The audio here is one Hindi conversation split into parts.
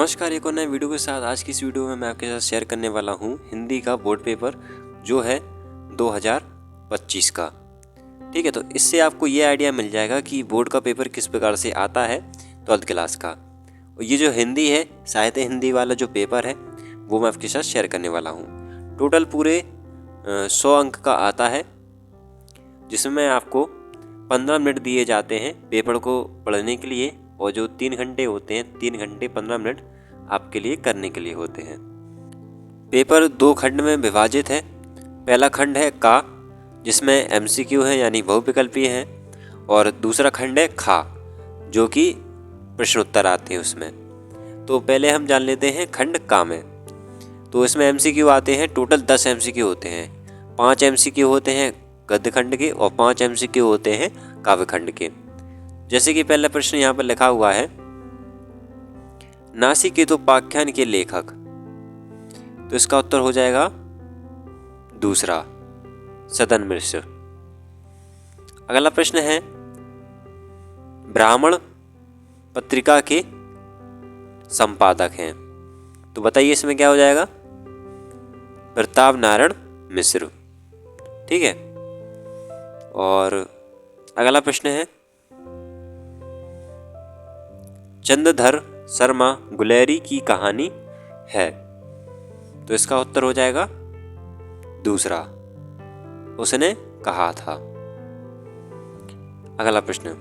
नमस्कार, एक और नए वीडियो के साथ आज की इस वीडियो में मैं आपके साथ शेयर करने वाला हूँ हिंदी का बोर्ड पेपर जो है 2025 का। ठीक है, तो इससे आपको ये आइडिया मिल जाएगा कि बोर्ड का पेपर किस प्रकार से आता है 12th क्लास का। और ये जो हिंदी है, साहित्य हिंदी वाला जो पेपर है वो मैं आपके साथ शेयर करने वाला हूँ। टोटल पूरे 100 अंक का आता है, जिसमें आपको 15 मिनट दिए जाते हैं पेपर को पढ़ने के लिए, और जो 3 घंटे होते हैं 3 घंटे 15 मिनट आपके लिए करने के लिए होते हैं। पेपर 2 खंड में विभाजित है। पहला खंड है का, जिसमें एमसीक्यू है यानी बहुविकल्पीय है, और दूसरा खंड है खा, जो कि प्रश्न उत्तर आते हैं उसमें। तो पहले हम जान लेते हैं खंड का में। तो इसमें एमसीक्यू आते हैं, टोटल 10 एमसीक्यू होते हैं। 5 एमसीक्यू होते हैं गद्य खंड के और 5 एमसीक्यू होते हैं काव्य खंड के। जैसे कि पहला प्रश्न यहाँ पर लिखा हुआ है, नासिकेतोपाख्यान के लेखक। तो इसका उत्तर हो जाएगा दूसरा, सदन मिश्र। अगला प्रश्न है, ब्राह्मण पत्रिका के संपादक हैं। तो बताइए इसमें क्या हो जाएगा? प्रताप नारायण मिश्र। ठीक है। और अगला प्रश्न है, चंद्रधर शर्मा गुलेरी की कहानी है। तो इसका उत्तर हो जाएगा दूसरा, उसने कहा था। अगला प्रश्न,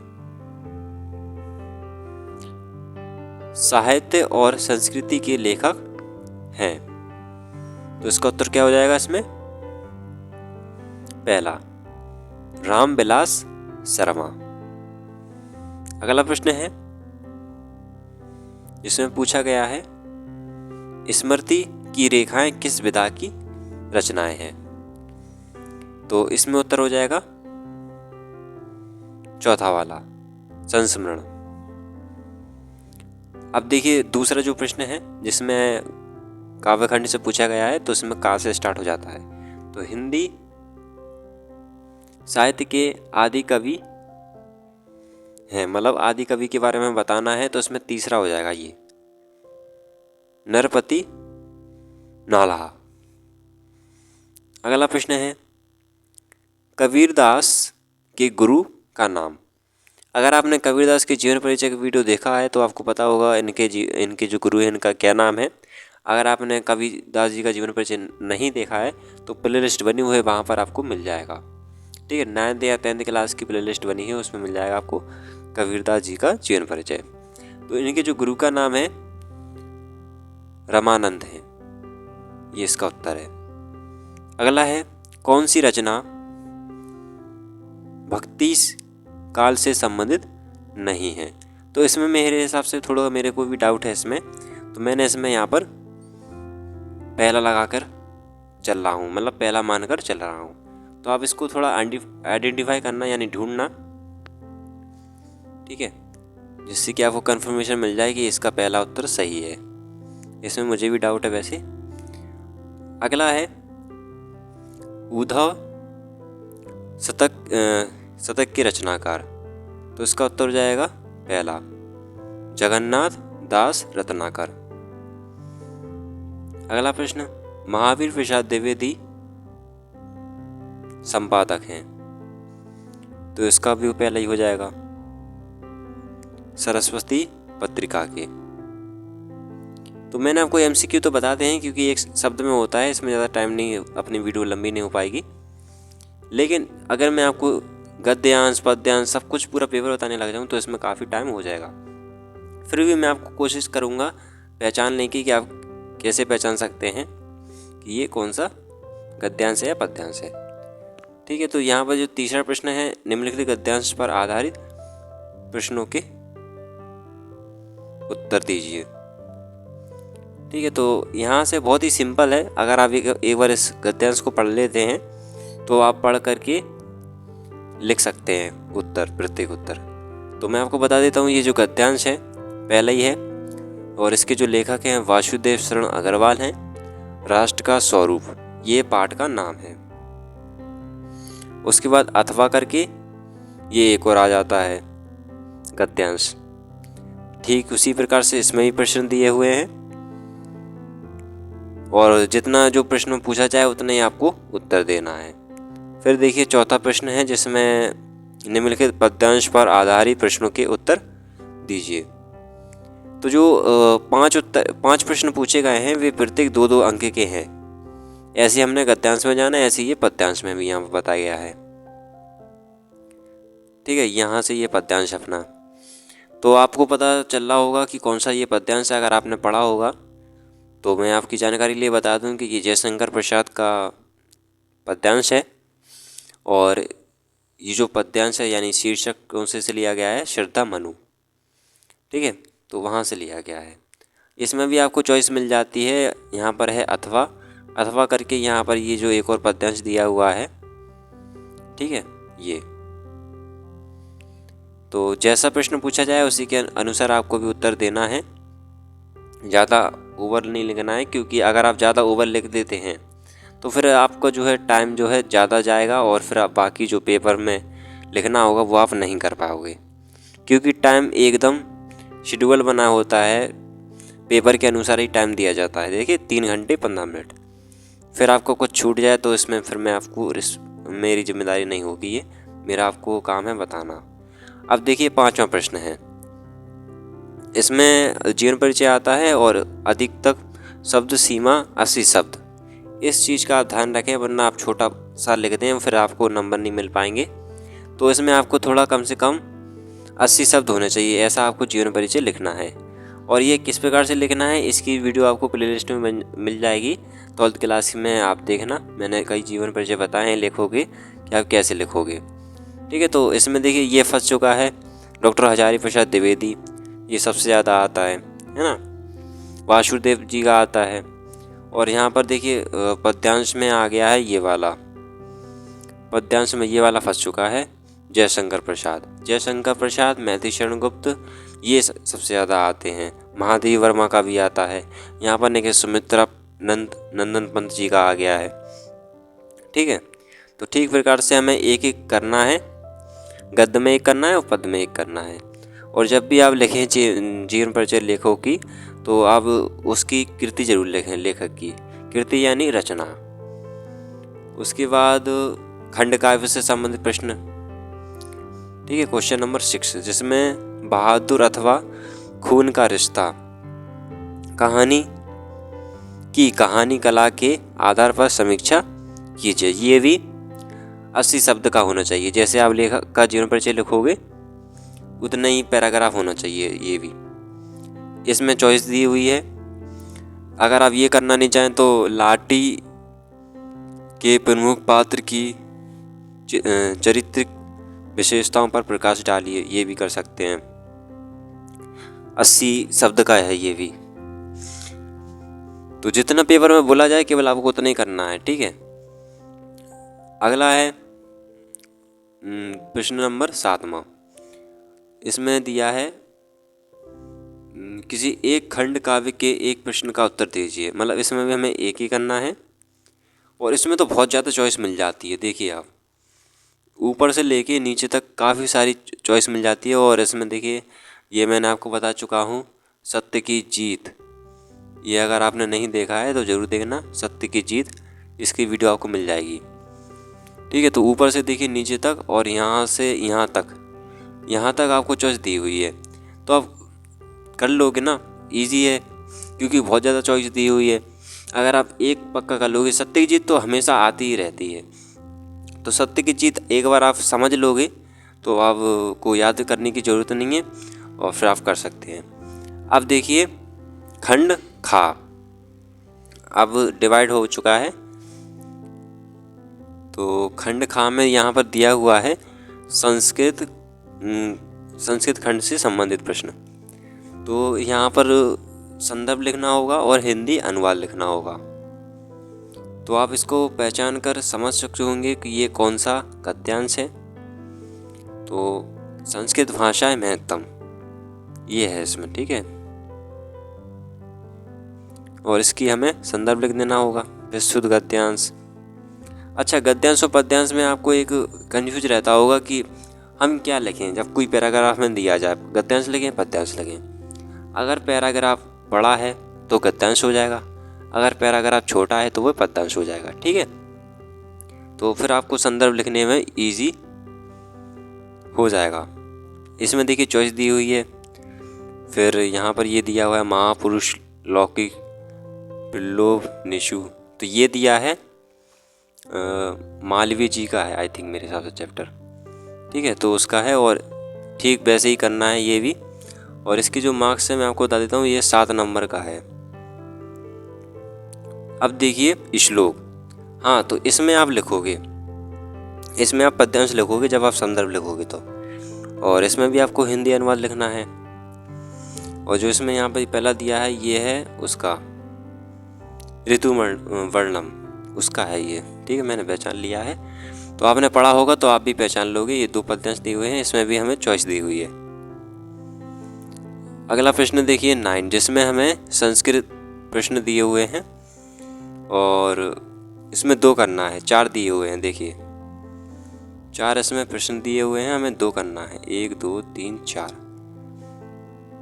साहित्य और संस्कृति के लेखक हैं। तो इसका उत्तर क्या हो जाएगा इसमें? पहला, रामविलास शर्मा। अगला प्रश्न है, जिसमें पूछा गया है, स्मृति की रेखाएं किस विधा की रचनाएं हैं। तो इसमें उत्तर हो जाएगा चौथा वाला, संस्मरण। अब देखिए दूसरा जो प्रश्न है, जिसमें काव्यखंड से पूछा गया है, तो इसमें का से स्टार्ट हो जाता है। तो हिंदी साहित्य के आदि कवि हैं, मतलब आदि कवि के बारे में बताना है, तो इसमें तीसरा हो जाएगा ये, नरपति नालाहा। अगला प्रश्न है, कबीरदास के गुरु का नाम। अगर आपने कबीरदास के जीवन परिचय का वीडियो देखा है तो आपको पता होगा इनके जो गुरु हैं इनका क्या नाम है। अगर आपने कबीरदास जी का जीवन परिचय नहीं देखा है तो प्ले लिस्ट बनी हुई है, वहाँ पर आपको मिल जाएगा। ठीक है, 9th या 10th क्लास की प्ले लिस्ट बनी है, उसमें मिल जाएगा आपको कबीरदास जी का जीवन परिचय। तो इनके जो गुरु का नाम है रामानंद है, ये इसका उत्तर है। अगला है, कौन सी रचना भक्ति काल से संबंधित नहीं है। तो इसमें मेरे हिसाब से थोड़ा मेरे को भी डाउट है इसमें, तो मैंने इसमें यहाँ पर पहला लगाकर चल रहा हूँ, मतलब पहला मानकर चल रहा हूँ। तो आप इसको थोड़ा आइडेंटिफाई करना यानी ढूंढना, ठीक है, जिससे कि आपको कंफर्मेशन मिल जाए कि इसका पहला उत्तर सही है। इसमें मुझे भी डाउट है वैसे। अगला है, उद्धव शतक के रचनाकार। तो इसका उत्तर हो जाएगा पहला, जगन्नाथ दास रत्नाकर। अगला प्रश्न, महावीर प्रसाद द्विवेदी संपादक हैं। तो इसका भी पहला ही हो जाएगा, सरस्वती पत्रिका के। तो मैंने आपको एमसीक्यू तो बताते हैं क्योंकि एक शब्द में होता है, इसमें ज़्यादा टाइम नहीं, अपनी वीडियो लंबी नहीं हो पाएगी। लेकिन अगर मैं आपको गद्यांश पद्यांश सब कुछ पूरा पेपर बताने लग जाऊँ तो इसमें काफ़ी टाइम हो जाएगा। फिर भी मैं आपको कोशिश करूँगा पहचानने की कि आप कैसे पहचान सकते हैं कि ये कौन सा गद्यांश है या पद्यांश है। ठीक है, तो यहाँ पर जो तीसरा प्रश्न है, निम्नलिखित गद्यांश पर आधारित प्रश्नों के उत्तर दीजिए। ठीक है, तो यहाँ से बहुत ही सिंपल है। अगर आप एक बार इस गद्यांश को पढ़ लेते हैं तो आप पढ़ करके लिख सकते हैं उत्तर, प्रत्येक उत्तर। तो मैं आपको बता देता हूँ, ये जो गद्यांश है पहला ही है, और इसके जो लेखक हैं वासुदेव शरण अग्रवाल हैं। राष्ट्र का स्वरूप, ये पाठ का नाम है। उसके बाद अथवा करके ये एक और आ जाता है गद्यांश। ठीक उसी प्रकार से इसमें भी प्रश्न दिए हुए हैं और जितना जो प्रश्न पूछा जाए उतना ही आपको उत्तर देना है। फिर देखिए चौथा प्रश्न है जिसमें निम्नलिखित पद्यांश पर आधारित प्रश्नों के उत्तर दीजिए। तो जो 5 प्रश्न पूछे गए हैं वे प्रत्येक 2-2 अंक के हैं। ऐसे हमने गद्यांश में जाना, ऐसे ये पद्यांश में भी यहाँ पर बताया गया है। ठीक है, यहाँ से ये पद्यांश अपना, तो आपको पता चल रहा होगा कि कौन सा ये पद्यांश है। अगर आपने पढ़ा होगा तो मैं आपकी जानकारी लिए बता दूं कि ये जयशंकर प्रसाद का पद्यांश है और ये जो पद्यांश है यानी शीर्षक कौन से लिया गया है, श्रद्धा मनु। ठीक है, तो वहाँ से लिया गया है। इसमें भी आपको चॉइस मिल जाती है, यहाँ पर है अथवा करके यहाँ पर ये जो एक और पद्यांश दिया हुआ है। ठीक है, ये तो जैसा प्रश्न पूछा जाए उसी के अनुसार आपको भी उत्तर देना है। ज़्यादा ओवर नहीं लिखना है, क्योंकि अगर आप ज़्यादा ओवर लिख देते हैं तो फिर आपका जो है टाइम जो है ज़्यादा जाएगा और फिर आप बाकी जो पेपर में लिखना होगा वो आप नहीं कर पाओगे, क्योंकि टाइम एकदम शेड्यूल बना होता है, पेपर के अनुसार ही टाइम दिया जाता है। देखिए 3 घंटे 15 मिनट। फिर आपको कुछ छूट जाए तो इसमें फिर मैं आपको मेरी जिम्मेदारी नहीं होगी, ये मेरा आपको काम है बताना। अब देखिए 5वां प्रश्न है, इसमें जीवन परिचय आता है और अधिकतम शब्द सीमा 80 शब्द। इस चीज़ का आप ध्यान रखें, वरना आप छोटा सा लिख दें फिर आपको नंबर नहीं मिल पाएंगे। तो इसमें आपको थोड़ा कम से कम 80 शब्द होने चाहिए, ऐसा आपको जीवन परिचय लिखना है। और ये किस प्रकार से लिखना है इसकी वीडियो आपको प्लेलिस्ट में मिल जाएगी, 12th क्लास में आप देखना। मैंने कई जीवन परिचय बताए हैं लिखोगे कि आप कैसे लिखोगे। ठीक है, तो इसमें देखिए ये फंस चुका है, डॉक्टर हजारी प्रसाद द्विवेदी, ये सबसे ज़्यादा आता है ना। वासुदेव जी का आता है। और यहाँ पर देखिए पद्यांश में आ गया है ये वाला, पद्यांश में ये वाला फंस चुका है, जयशंकर प्रसाद, मैथिली शरण गुप्त, ये सबसे ज़्यादा आते हैं। महादेव वर्मा का भी आता है। यहाँ पर देखिए सुमित्रा नंदन पंत जी का आ गया है। ठीक है, तो ठीक प्रकार से हमें एक एक करना है, गद्य में एक करना है और पद में एक करना है। और जब भी आप लिखें जीवन परिचय लेखक की, तो आप उसकी कृति जरूर लिखें, लेखक की कृति यानी रचना। उसके बाद खंड काव्य से संबंधित प्रश्न। ठीक है, क्वेश्चन नंबर 6 जिसमें बहादुर अथवा खून का रिश्ता कहानी कला के आधार पर समीक्षा कीजिए। ये भी 80 शब्द का होना चाहिए। जैसे आप लेखक का जीवन परिचय लिखोगे उतना ही पैराग्राफ होना चाहिए। ये भी इसमें चॉइस दी हुई है। अगर आप ये करना नहीं चाहें तो लाठी के प्रमुख पात्र की चरित्रिक विशेषताओं पर प्रकाश डालिए, ये भी कर सकते हैं। 80 शब्द का है ये भी। तो जितना पेपर में बोला जाए केवल आपको उतना ही करना है। ठीक है, अगला है प्रश्न नंबर 7वां। इसमें दिया है किसी एक खंड काव्य के एक प्रश्न का उत्तर दीजिए। मतलब इसमें भी हमें एक ही करना है और इसमें तो बहुत ज़्यादा चॉइस मिल जाती है। देखिए आप ऊपर से लेके नीचे तक काफ़ी सारी चॉइस मिल जाती है। और इसमें देखिए ये मैंने आपको बता चुका हूँ, सत्य की जीत, ये अगर आपने नहीं देखा है तो ज़रूर देखना, सत्य की जीत, इसकी वीडियो आपको मिल जाएगी। ठीक है, तो ऊपर से देखिए नीचे तक और यहाँ से यहाँ तक आपको चॉइस दी हुई है, तो आप कर लोगे ना, इजी है क्योंकि बहुत ज़्यादा चॉइस दी हुई है। अगर आप एक पक्का कर लोगे, सत्य की जीत तो हमेशा आती ही रहती है, तो सत्य की जीत एक बार आप समझ लोगे तो आपको याद करने की ज़रूरत नहीं है और फिर आप कर सकते हैं। अब देखिए खंड खा अब डिवाइड हो चुका है। तो खंड खा में यहाँ पर दिया हुआ है संस्कृत खंड से संबंधित प्रश्न। तो यहाँ पर संदर्भ लिखना होगा और हिंदी अनुवाद लिखना होगा। तो आप इसको पहचान कर समझ सकते होंगे कि ये कौन सा गद्यांश है। तो संस्कृत भाषा महत्तम ये है इसमें। ठीक है, और इसकी हमें संदर्भ लिख देना होगा, विशुद्ध गद्यांश। अच्छा, गद्यांश और पद्यांश में आपको एक कंफ्यूज रहता होगा कि हम क्या लिखें जब कोई पैराग्राफ में दिया जाए, गद्यांश लिखें पद्यांश लिखें। अगर पैराग्राफ बड़ा है तो गद्यांश हो जाएगा, अगर पैराग्राफ छोटा है तो वो पद्यांश हो जाएगा। ठीक है, तो फिर आपको संदर्भ लिखने में इजी हो जाएगा। इसमें देखिए चॉइस दी हुई है, फिर यहाँ पर ये दिया हुआ है महापुरुष लौकिक बिल्लोभ निशु, तो ये दिया है मालवीय जी का है आई थिंक, मेरे हिसाब से चैप्टर। ठीक है, तो उसका है और ठीक वैसे ही करना है ये भी। और इसके जो मार्क्स है मैं आपको बता देता हूँ, ये 7 नंबर का है। अब देखिए श्लोक, हाँ तो इसमें आप लिखोगे, इसमें आप पद्यांश लिखोगे जब आप संदर्भ लिखोगे तो, और इसमें भी आपको हिंदी अनुवाद लिखना है। और जो इसमें यहाँ पर पहला दिया है ये है उसका ऋतु वर्णम, उसका है ये। ठीक है, मैंने पहचान लिया है, तो आपने पढ़ा होगा तो आप भी पहचान लोगे। ये 2 पद्यांश दिए हुए हैं, इसमें भी हमें चॉइस दी हुई है। अगला प्रश्न देखिए 9, जिसमें हमें संस्कृत प्रश्न दिए हुए हैं और इसमें 2 करना है, 4 दिए हुए हैं। देखिए 4 इसमें प्रश्न दिए हुए हैं, हमें 2 करना है, 1 2 3 4।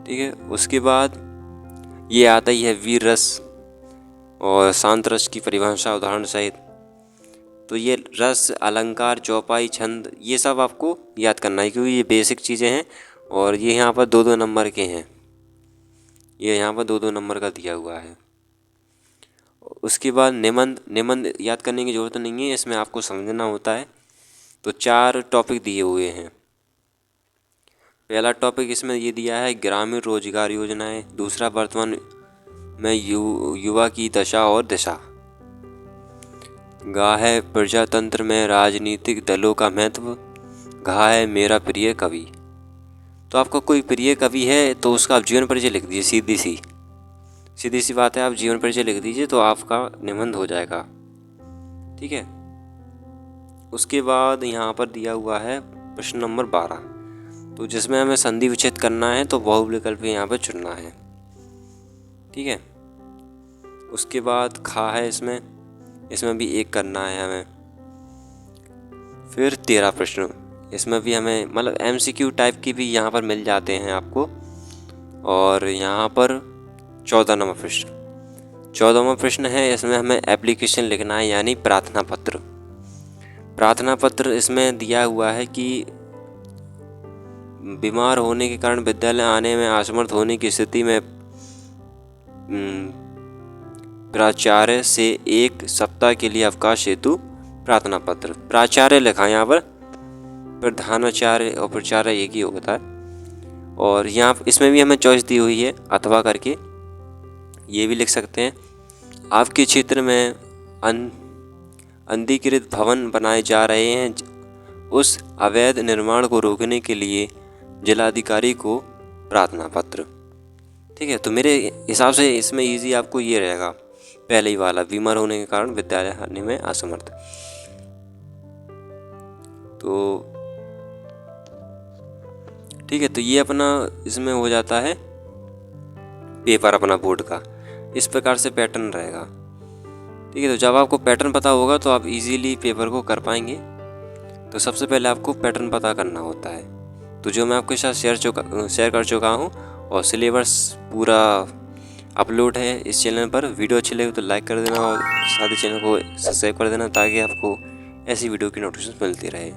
ठीक है, उसके बाद ये आता ही है वीर रस और शांत रस की परिभाषा उदाहरण सहित। तो ये रस, अलंकार, चौपाई, छंद, ये सब आपको याद करना है क्योंकि ये बेसिक चीज़ें हैं और ये यहाँ पर 2-2 नंबर के हैं। ये यहाँ पर 2-2 नंबर का दिया हुआ है। उसके बाद निबंध याद करने की ज़रूरत नहीं है, इसमें आपको समझना होता है। तो 4 टॉपिक दिए हुए हैं। पहला टॉपिक इसमें ये दिया है ग्रामीण रोजगार योजनाएं, दूसरा वर्तमान में युवा की दशा और दिशा, गा है प्रजातंत्र में राजनीतिक दलों का महत्व, गा है मेरा प्रिय कवि। तो आपका कोई प्रिय कवि है तो उसका आप जीवन परिचय लिख दीजिए, सीधी सी बात है, आप जीवन परिचय लिख दीजिए तो आपका निबंध हो जाएगा। ठीक है, उसके बाद यहाँ पर दिया हुआ है प्रश्न नंबर 12, तो जिसमें हमें संधि विच्छेद करना है तो बहु विकल्प यहाँ पर चुनना है। ठीक है, उसके बाद खा है इसमें भी 1 करना है हमें। फिर 13 प्रश्न, इसमें भी हमें मतलब MCQ टाइप की भी यहाँ पर मिल जाते हैं आपको। और यहाँ पर 14 नंबर प्रश्न, 14वां प्रश्न है, इसमें हमें एप्लीकेशन लिखना है यानी प्रार्थना पत्र। प्रार्थना पत्र इसमें दिया हुआ है कि बीमार होने के कारण विद्यालय आने में असमर्थ होने की स्थिति में प्राचार्य से 1 सप्ताह के लिए अवकाश हेतु प्रार्थना पत्र। प्राचार्य लिखा है यहाँ पर, प्रधानाचार्य और प्राचार्य एक ही होता है। और यहाँ इसमें भी हमें चॉइस दी हुई है अथवा करके, ये भी लिख सकते हैं। आपके क्षेत्र में अनधिकृत भवन बनाए जा रहे हैं, उस अवैध निर्माण को रोकने के लिए जिलाधिकारी को प्रार्थना पत्र। ठीक है, तो मेरे हिसाब से इसमें इजी आपको ये रहेगा, पहले ही वाला, बीमार होने के कारण विद्यालय आने में असमर्थ। तो ठीक है, तो ये अपना इसमें हो जाता है पेपर अपना बोर्ड का। इस प्रकार से पैटर्न रहेगा। ठीक है, तो जब आपको पैटर्न पता होगा तो आप इजीली पेपर को कर पाएंगे। तो सबसे पहले आपको पैटर्न पता करना होता है, तो जो मैं आपके साथ शेयर कर चुका हूँ, और सिलेबस पूरा अपलोड है इस चैनल पर। वीडियो अच्छी लगे तो लाइक कर देना और साथ ही चैनल को सब्सक्राइब कर देना ताकि आपको ऐसी वीडियो की नोटिफिकेशन मिलती रहे।